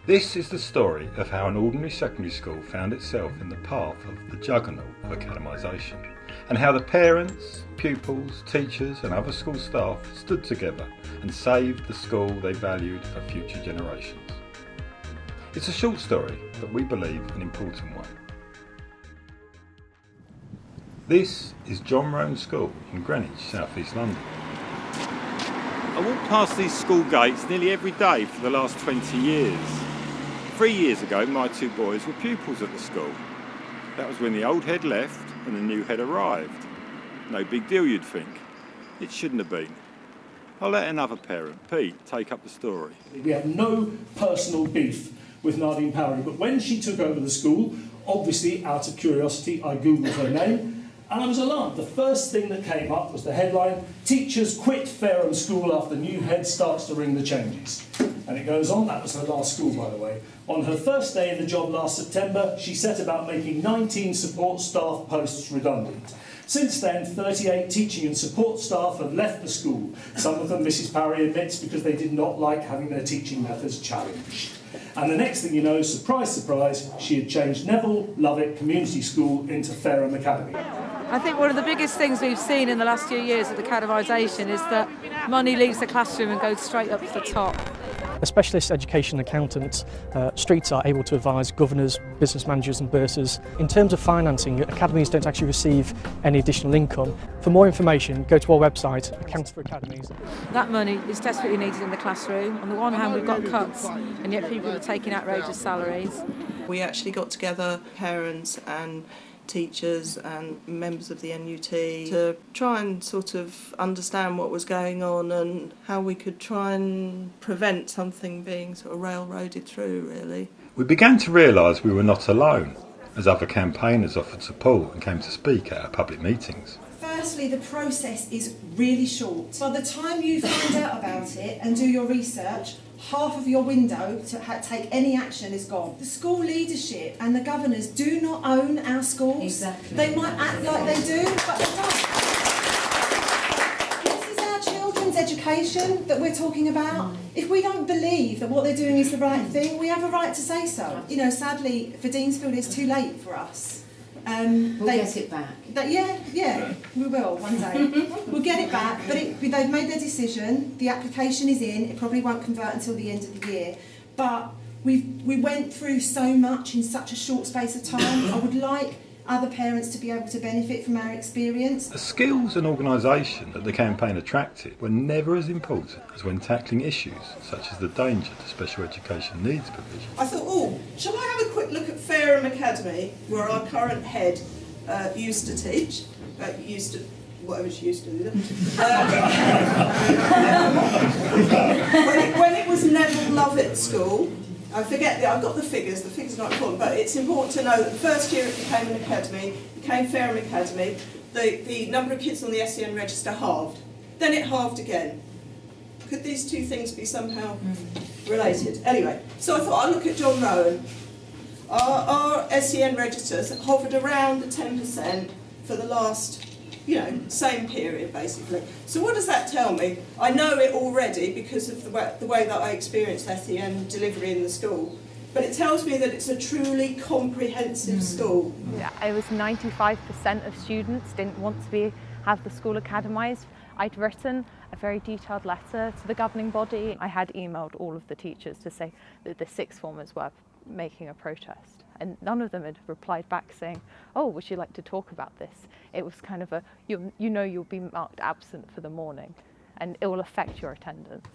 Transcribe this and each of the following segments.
This is the story of how an ordinary secondary school found itself in the path of the juggernaut of academisation, and how the parents, pupils, teachers and other school staff stood together and saved the school they valued for future generations. It's a short story, but we believe an important one. This is John Roan School in Greenwich, South East London. I walk past these school gates nearly every day for the last 20 years. 3 years ago, my two boys were pupils at the school. That was when the old head left and the new head arrived. No big deal, you'd think. It shouldn't have been. I'll let another parent, Pete, take up the story. We have no personal beef with Nadine Powery, but when she took over the school, obviously out of curiosity, I googled her name, and I was alarmed. The first thing that came up was the headline, "Teachers quit Fareham School after new head starts to ring the changes." And it goes on, that was her last school, by the way. On her first day in the job last September, she set about making 19 support staff posts redundant. Since then, 38 teaching and support staff have left the school. Some of them, Mrs. Powery admits, because they did not like having their teaching methods challenged. And the next thing you know, surprise, surprise, she had changed Neville Lovett Community School into Fareham Academy. I think one of the biggest things we've seen in the last few years of the Academisation is that money leaves the classroom and goes straight up to the top. A specialist education accountant, Streets are able to advise governors, business managers and bursars. In terms of financing, academies don't actually receive any additional income. For more information, go to our website, Accounts for Academies. That money is desperately needed in the classroom. On the one hand, we've got cuts, and yet people are taking outrageous salaries. We actually got together, parents and teachers and members of the NUT, to try and sort of understand what was going on and how we could try and prevent something being sort of railroaded through, really. We began to realise we were not alone, as other campaigners offered support and came to speak at our public meetings. Firstly, the process is really short. By the time you find out about it and do your research, half of your window to take any action is gone. The school leadership and the governors do not own our schools. Exactly. They might act like they do, but they don't. This is our children's education that we're talking about. If we don't believe that what they're doing is the right thing, we have a right to say so. You know, sadly, for Deansfield, it's too late for us. We'll get it back. Yeah, we will one day. We'll get it back, but they've made their decision. The application is in. It probably won't convert until the end of the year. But we went through so much in such a short space of time. I would like other parents to be able to benefit from our experience. The skills and organisation that the campaign attracted were never as important as when tackling issues such as the danger to special education needs provision. I thought, shall I have a quick look at Fareham Academy, where our current head used to teach, whatever she used to do. When it was Neville Lovett School, I forget, I've got the figures are not important, but it's important to know that the first year it became an academy, became Fareham Academy, the number of kids on the SEN register halved. Then it halved again. Could these two things be somehow related? Anyway, so I thought I'd look at John Roan. Our SEN registers hovered around the 10% for the last, same period basically. So what does that tell me? I know it already because of the way that I experienced SEN delivery in the school. But it tells me that it's a truly comprehensive school. Yeah, it was 95% of students didn't want to have the school academised. I'd written a very detailed letter to the governing body. I had emailed all of the teachers to say that the sixth formers were making a protest, and none of them had replied back saying, "Oh, would you like to talk about this?" It was kind of you'll be marked absent for the morning and it will affect your attendance.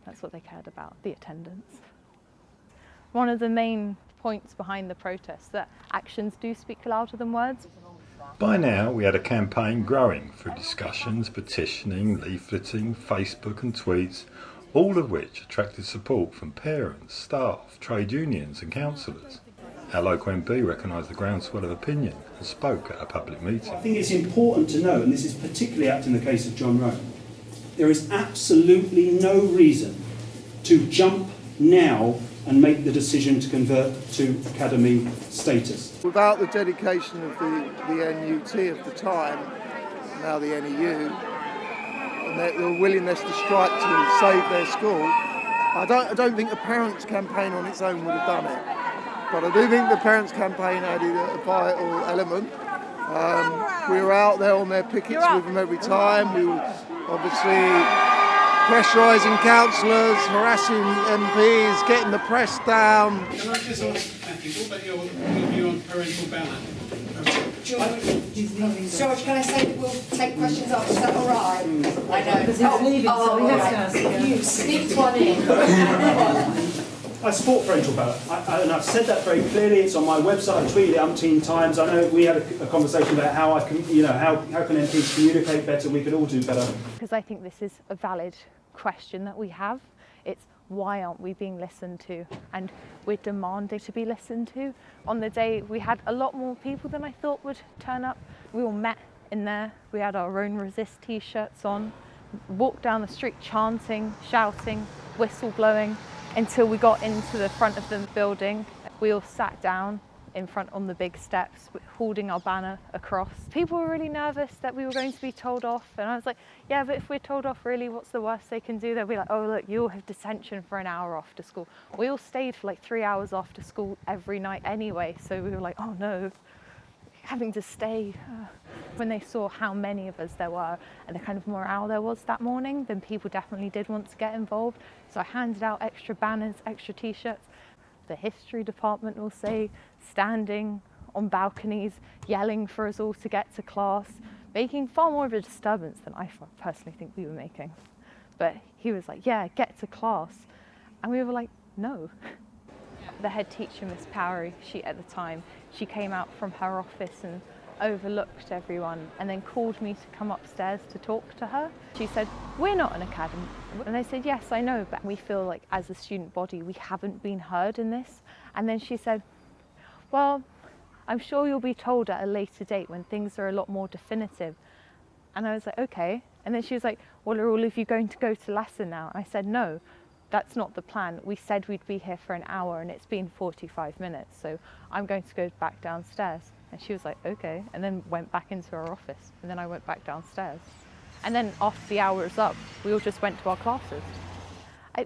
That's what they cared about, the attendance. One of the main points behind the protest, that actions do speak louder than words. By now we had a campaign growing through discussions, petitioning, leafleting, Facebook and tweets, all of which attracted support from parents, staff, trade unions and councillors. Our local MP recognised the groundswell of opinion and spoke at a public meeting. I think it's important to note, and this is particularly apt in the case of John Roan, there is absolutely no reason to jump now and make the decision to convert to academy status. Without the dedication of the NUT of the time, now the NEU, and their willingness to strike to save their school, I don't think the parents' campaign on its own would have done it, but I do think the parents' campaign added a vital element. We were out there on their pickets with them every time. We were obviously pressurising councillors, harassing MPs, getting the press down. Can I just ask, Matthew, what about your view on parental ballot? George, can I say that we'll take questions after? Is that all right? I know. Because he's leaving, so he has to ask again. You sneaked one in. I support parental ballot, and I've said that very clearly. It's on my website. I tweeted it umpteen times. I know we had a conversation about how I can, how can MPs communicate better. We could all do better. Because I think this is a valid question that we have. It's why aren't we being listened to? And we're demanding to be listened to. On the day, we had a lot more people than I thought would turn up. We all met in there. We had our own Resist t-shirts on, walked down the street chanting, shouting, whistle blowing, until we got into the front of the building. We all sat down in front on the big steps, holding our banner across. People were really nervous that we were going to be told off, and I was like, yeah, but if we're told off, really, what's the worst they can do? They'll be like, oh, look, you'll have detention for an hour after school. We all stayed for like 3 hours after school every night anyway, so we were like, oh no, having to stay. When they saw how many of us there were and the kind of morale there was that morning, then people definitely did want to get involved. So I handed out extra banners, extra t-shirts. The history department will say, standing on balconies, yelling for us all to get to class, making far more of a disturbance than I personally think we were making. But he was like, yeah, get to class. And we were like, no. The head teacher, Miss Powery, at the time, she came out from her office and overlooked everyone and then called me to come upstairs to talk to her. She said, we're not an academy. And I said, yes, I know, but we feel like as a student body, we haven't been heard in this. And then she said, well, I'm sure you'll be told at a later date when things are a lot more definitive. And I was like, okay. And then she was like, well, are all of you going to go to lesson now? And I said, no, that's not the plan. We said we'd be here for an hour and it's been 45 minutes. So I'm going to go back downstairs. And she was like, okay, and then went back into her office. And then I went back downstairs. And then after the hour was up, we all just went to our classes.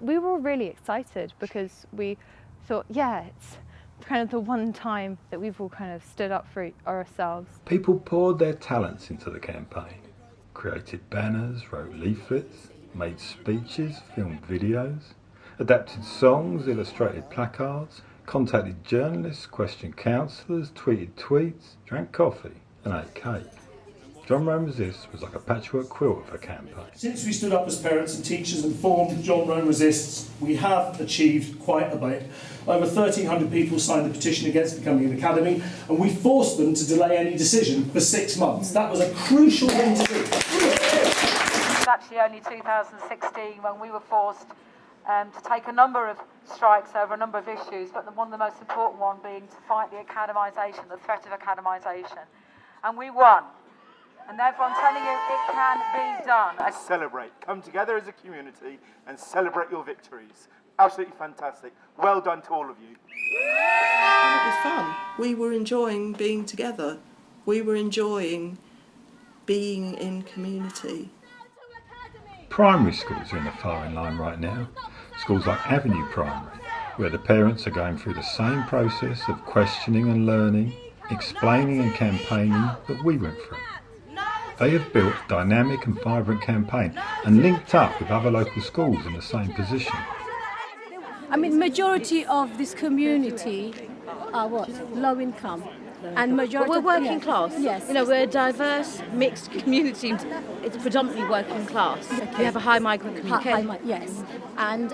We were all really excited because we thought, yeah, it's kind of the one time that we've all kind of stood up for ourselves. People poured their talents into the campaign, created banners, wrote leaflets, made speeches, filmed videos, adapted songs, illustrated placards, contacted journalists, questioned councillors, tweeted tweets, drank coffee and ate cake. John Roan Resists was like a patchwork quilt of a campaign. Since we stood up as parents and teachers and formed John Roan Resists, we have achieved quite a bit. Over 1,300 people signed the petition against becoming an academy, and we forced them to delay any decision for 6 months. That was a crucial thing to do. It was actually only 2016 when we were forced to take a number of strikes over a number of issues, but one of the most important one being to fight the academisation, the threat of academisation. And we won. And therefore I'm telling you, it can be done. Celebrate. Come together as a community and celebrate your victories. Absolutely fantastic. Well done to all of you. And it was fun. We were enjoying being together. We were enjoying being in community. Primary schools are in the firing line right now. Schools like Avenue Primary, where the parents are going through the same process of questioning and learning, explaining and campaigning that we went through. They have built a dynamic and vibrant campaign and linked up with other local schools in the same position. I mean, majority of this community are what? Low income. And majority we're working class. Yes. You know, we're a diverse, mixed community. It's predominantly working class. Okay. We have a high migrant community. Yes. And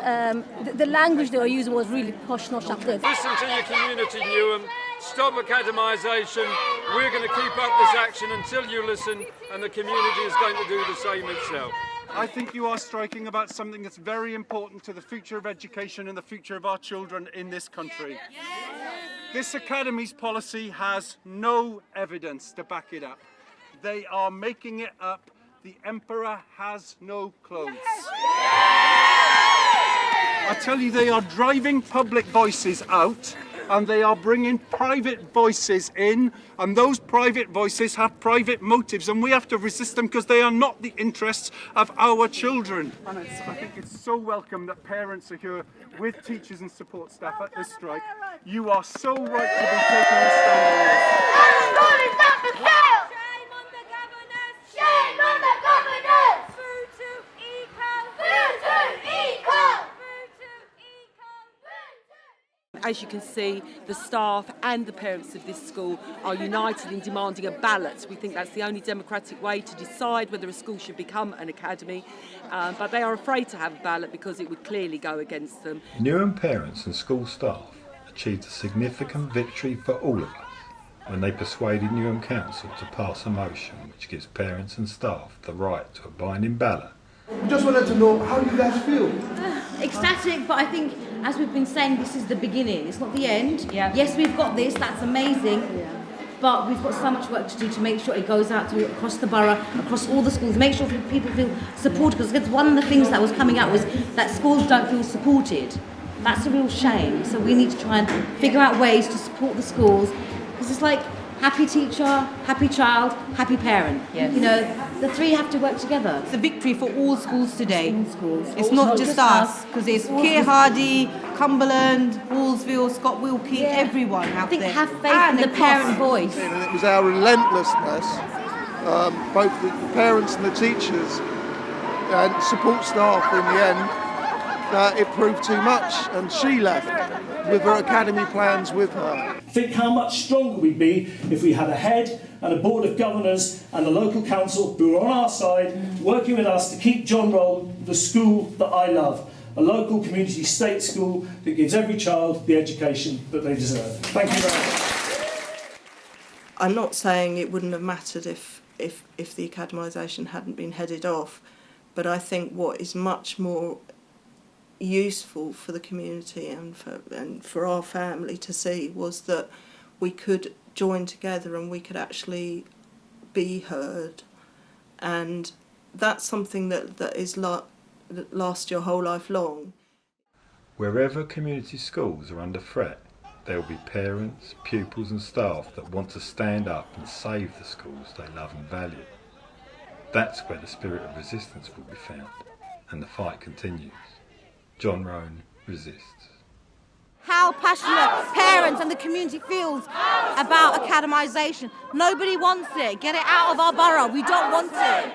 the language they were using was really posh, not up there. Listen to your community, Newham. Stop academisation. We're going to keep up this action until you listen, and the community is going to do the same itself. I think you are striking about something that's very important to the future of education and the future of our children in this country. This Academies policy has no evidence to back it up. They are making it up. The emperor has no clothes. I tell you, they are driving public voices out and they are bringing private voices in, and those private voices have private motives, and we have to resist them because they are not the interests of our children. And I think it's so welcome that parents are here with teachers and support staff at this strike. You are so right to be taking a stand on this. Shame on the governors! Shame on the governors! Through to eco! Through to eco! As you can see, the staff and the parents of this school are united in demanding a ballot. We think that's the only democratic way to decide whether a school should become an academy, but they are afraid to have a ballot because it would clearly go against them. Newham parents and school staff achieved a significant victory for all of us when they persuaded Newham Council to pass a motion which gives parents and staff the right to a binding ballot. We just wanted to know how you guys feel. Ecstatic, but I think, as we've been saying, this is the beginning. It's not the end. Yeah. Yes, we've got this. That's amazing. Yeah. But we've got so much work to do to make sure it goes out to across the borough, across all the schools. Make sure people feel supported. Because one of the things that was coming out was that schools don't feel supported. That's a real shame. So we need to try and figure out ways to support the schools. Because it's like happy teacher, happy child, happy parent. Yes. You know, the three have to work together. It's a victory for all schools today. All schools. It's not just us, because it's Keir Hardy, Cumberland, Hallsville, Scott Wilkie, everyone out there. I think have faith in the parent voice. And it was our relentlessness, both the parents and the teachers and support staff in the end, that it proved too much, and she left with her academy plans with her. Think how much stronger we'd be if we had a head and a board of governors and the local council who are on our side, working with us to keep John Roan the school that I love, a local community state school that gives every child the education that they deserve. Thank you very much. I'm not saying it wouldn't have mattered if the academisation hadn't been headed off, but I think what is much more useful for the community and for our family to see was that we could join together and we could actually be heard, and that's something that is that lasts your whole life long. Wherever community schools are under threat, there will be parents, pupils and staff that want to stand up and save the schools they love and value. That's where the spirit of resistance will be found, and the fight continues. John Roan resists. How passionate parents and the community feels about academisation. Nobody wants it. Get it out of our borough. We don't want it.